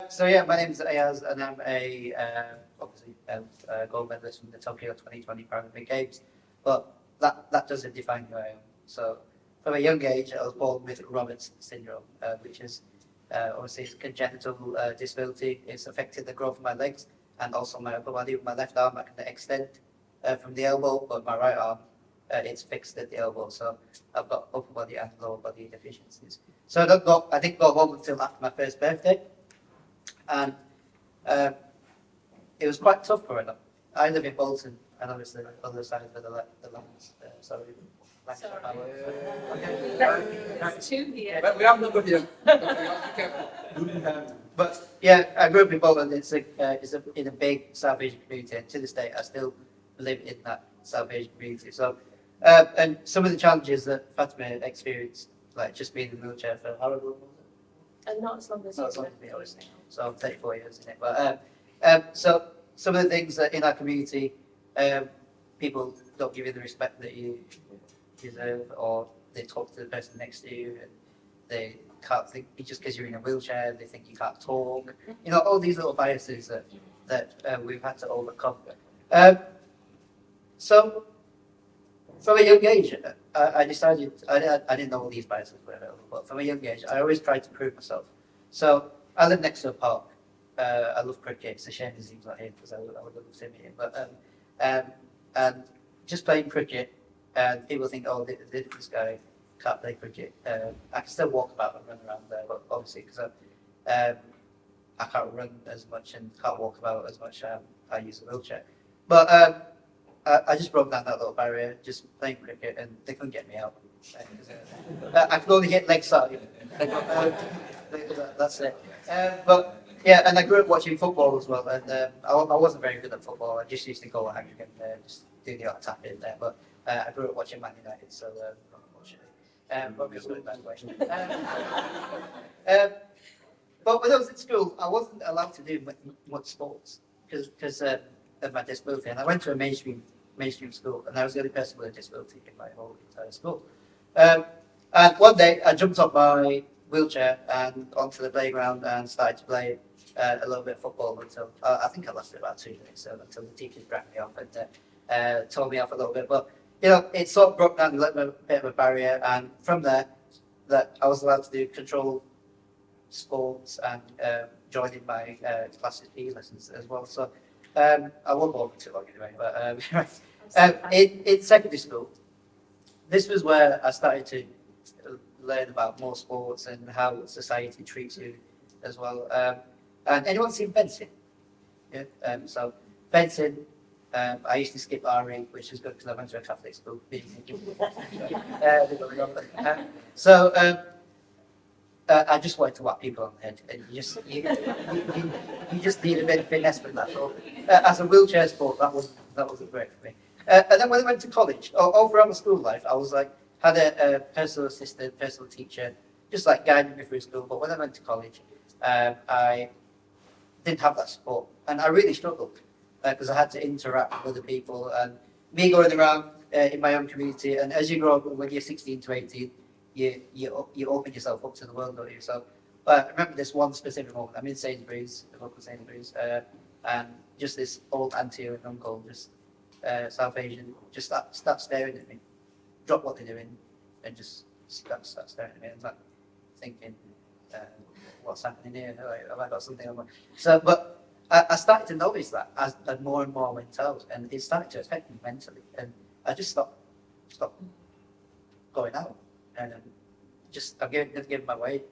So yeah, my name is Ayyaz, and I'm a obviously gold medalist from the Tokyo 2020 Paralympic Games. But that doesn't define who I am. So from a young age, I was born with Roberts syndrome, which is obviously it's congenital disability. It's affected the growth of my legs and also my upper body. With my left arm, I can extend from the elbow, but my right arm, it's fixed at the elbow. So I've got upper body and lower body deficiencies. So I didn't go home until after my first birthday. And it was quite tough growing up. I live in Bolton, and obviously on the other side of the lands. Sorry. There's two here. But we have number here. Be careful. But yeah, I grew up in Bolton. It's in a big South Asian community, and to this day, I still live in that South Asian community. So, and some of the challenges that Fatima experienced, like just being in a wheelchair for how long was it? And not as long as Not as long as me, obviously. So I'm 34 years in it. But so some of the things that in our community, people don't give you the respect that you deserve, or they talk to the person next to you, and they can't think just because you're in a wheelchair, they think you can't talk. You know, all these little biases that we've had to overcome. So from a young age, I decided I didn't know all these biases were available, but from a young age, I always tried to prove myself. So I live next to a park. I love cricket. It's a shame his team's not here because I would love to see him here. But and just playing cricket, and people think, oh, this guy can't play cricket. I can still walk about and run around there, but obviously because I can't run as much and can't walk about as much, I use a wheelchair. But I just broke down that little barrier, just playing cricket, and they couldn't get me out. I could only hit leg side. That's it. But yeah, and I grew up watching football as well, and I wasn't very good at football. I just used to go and just do the odd tap in there. But I grew up watching Man United, so unfortunately, but we was good that way. But when I was at school, I wasn't allowed to do much sports because of my disability, and I went to a mainstream school, and I was the only person with a disability in my whole entire school. And one day, I jumped off my wheelchair and onto the playground and started to play a little bit of football until I think I lasted about 2 minutes, so until the teachers dragged me off and told me off a little bit. But you know, it sort of broke down a little bit of a barrier, and from there, that I was allowed to do controlled sports and joining my classes PE lessons as well. So I won't go over too long anyway. But in secondary school, this was where I started to learn about more sports and how society treats you as well. And anyone seen fencing? Yeah. So fencing, I used to skip RE, which is good because I went to a Catholic school. So I just wanted to whack people on the head, and you just need a bit of finesse for that. So, as a wheelchair sport, that wasn't great for me. And then when I went to college, all throughout my school life, I was like had a personal assistant, personal teacher, just like guiding me through school. But when I went to college, I didn't have that support, and I really struggled because I had to interact with other people, and me going around in my own community. And as you grow up, when you're 16 to 18. You open yourself up to the world, don't you? So, but I remember this one specific moment. I'm in Sainsbury's, the local Sainsbury's, and just this old auntie and uncle, just South Asian, just start staring at me, drop what they're doing, and just start staring at me. And I'm thinking, what's happening here? Have I got something on my... So, but I started to notice that as more and more went out, and it started to affect me mentally, and I just stopped going out. And I'm giving away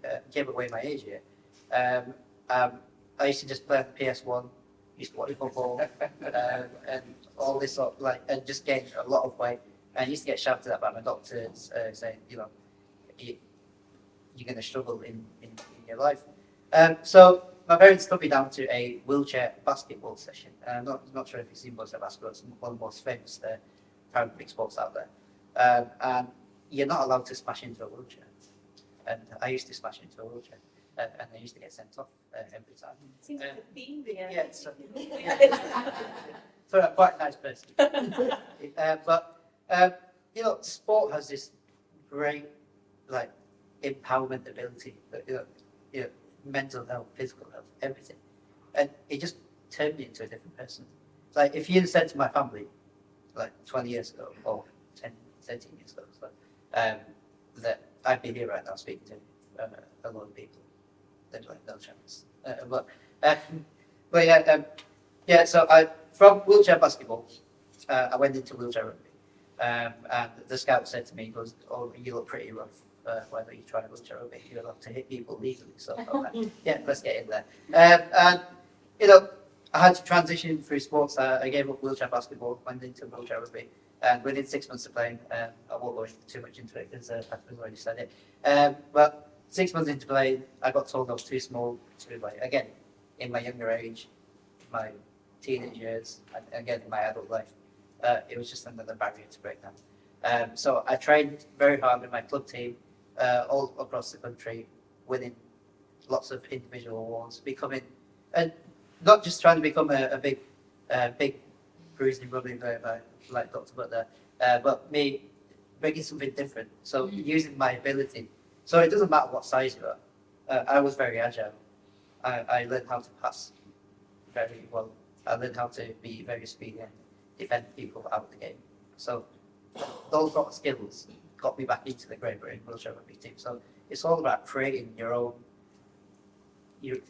my age here. I used to just play on the PS1, used to watch football, and all this sort of and just gain a lot of weight. And I used to get shouted at by my doctors saying, you know, you're going to struggle in your life. So my parents took me down to a wheelchair basketball session. I'm not sure if you've seen wheelchair basketball. It's one of the most famous Paralympic sports out there. And you're not allowed to smash into a wheelchair. And I used to smash into a wheelchair. And I used to get sent off every time. Seems like a theme there. Yeah, so I'm quite a nice person. But you know, sport has this great empowerment ability that mental health, physical health, everything. And it just turned me into a different person. Like, if you'd said to my family, like 20 years ago, or 10, 13 years ago, so, that I'd be here right now speaking to a lot of people, they'd be like, no chance. But yeah, so from wheelchair basketball, I went into wheelchair rugby. And the scout said to me, he goes, oh, you look pretty rough. Why don't you try wheelchair rugby? You're allowed to hit people legally. So I'm like, yeah, let's get in there. And, you know, I had to transition through sports. I gave up wheelchair basketball, went into wheelchair rugby. And within 6 months of playing, I won't go too much into it because Patrick's already said it. But 6 months into playing, I got told I was too small to play. Again, in my younger age, my teenage years, and again in my adult life, it was just another barrier to break down. So I trained very hard with my club team all across the country, winning lots of individual awards, becoming, and not just trying to become a big bruising rugby like Dr. Butler, but me bringing something different. So using my ability. So it doesn't matter what size you are. I was very agile. I learned how to pass very well. I learned how to be very speedy and defend people out of the game. So those sort of skills got me back into the Great Britain wheelchair rugby team. So it's all about creating your own,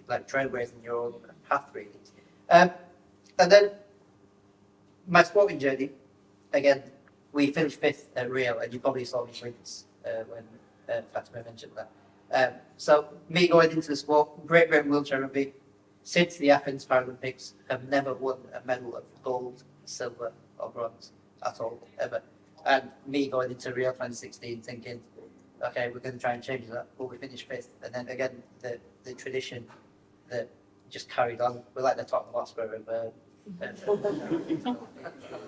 like trailblazing your own path, really. And then my sporting journey, again, we finished 5th at Rio, and you probably saw me wins when Fatima mentioned that. So me going into the sport, Great Britain wheelchair rugby, since the Athens Paralympics, have never won a medal of gold, silver, or bronze at all, ever. And me going into Rio 2016 thinking, okay, we're going to try and change that, but we finished 5th. And then again, the tradition that just carried on. We're like the Tottenham Hotspur of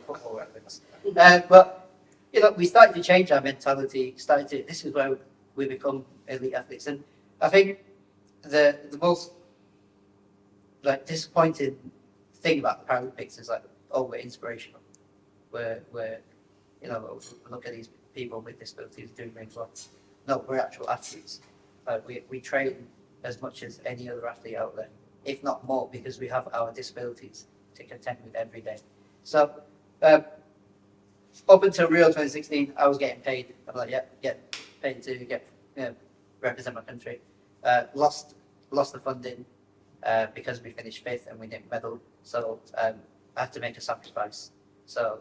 football reference. But, you know, we started to change our mentality, this is where we become elite athletes. And I think the most like disappointing thing about the Paralympics is like, oh, we're inspirational. We're you know, look at these people with disabilities doing really well. No, we're actual athletes. We train as much as any other athlete out there, if not more, because we have our disabilities to contend with every day. So up until Rio 2016, I was getting paid. I'm like, yeah, get paid to represent my country. Lost the funding because we finished 5th and we didn't medal. So I had to make a sacrifice. So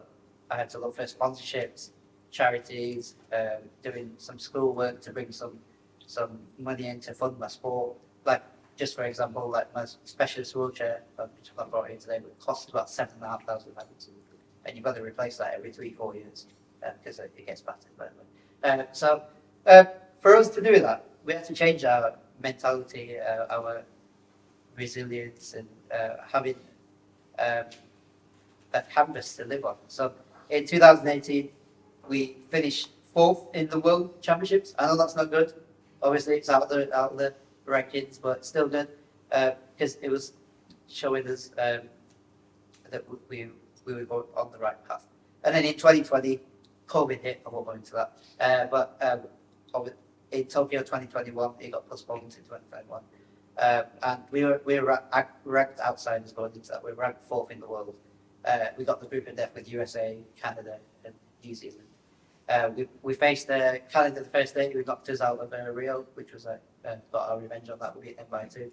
I had to look for sponsorships, charities, doing some schoolwork to bring some money in to fund my sport. Like, just for example, like my specialist wheelchair, which I've brought here today, but costs about £7,500, and you've got to replace that every 3-4 years because it gets battered. By the way. So for us to do that, we had to change our mentality, our resilience, and having a canvas to live on. So in 2018, we finished 4th in the World Championships. I know that's not good. Obviously, it's out of the rankings, but still good because it was showing us that we were going on the right path. And then in 2020, COVID hit. I won't go into that. But in Tokyo 2021, it got postponed to 2021. And we were ranked outsiders going into that. We were ranked 4th in the world. We got the group of death with USA, Canada, and New Zealand. We faced Canada the first day. We knocked us out of Rio, which was got our revenge on that. We beat them by 2.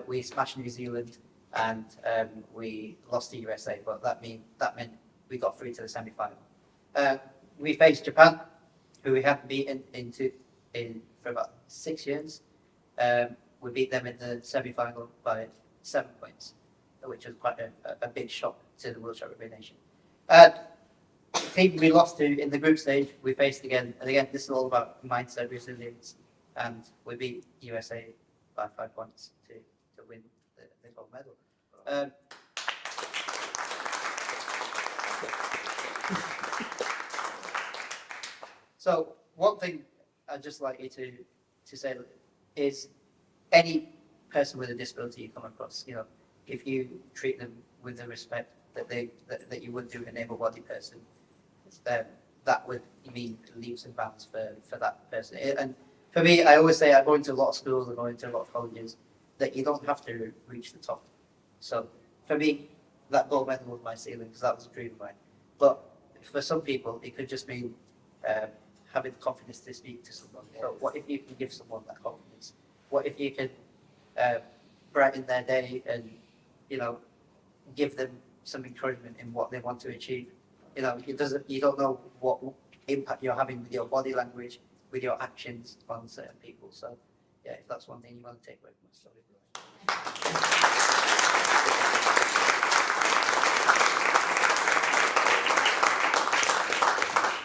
We smashed New Zealand, and we lost to USA. But that meant we got through to the semi-final. We faced Japan, who we hadn't beaten for about 6 years. We beat them in the semi-final by 7 points, which was quite a big shock to the wheelchair rugby nation. The team we lost to in the group stage, we faced again, and again, this is all about mindset, resilience, and we beat USA by 5 points to win the gold medal. So one thing I'd just like you to say is, any person with a disability you come across, you know, if you treat them with the respect that you would do an able-bodied person, that would mean leaps and bounds for that person. And for me, I always say I go into a lot of schools, I go into a lot of colleges, that you don't have to reach the top. So for me, that gold medal was my ceiling because that was a dream of mine. But for some people, it could just mean having the confidence to speak to someone. So what if you can give someone that confidence? What if you can brighten their day and, you know, give them some encouragement in what they want to achieve? You know, you don't know what impact you're having with your body language, with your actions on certain people. So yeah, if that's one thing you want to take away from my story.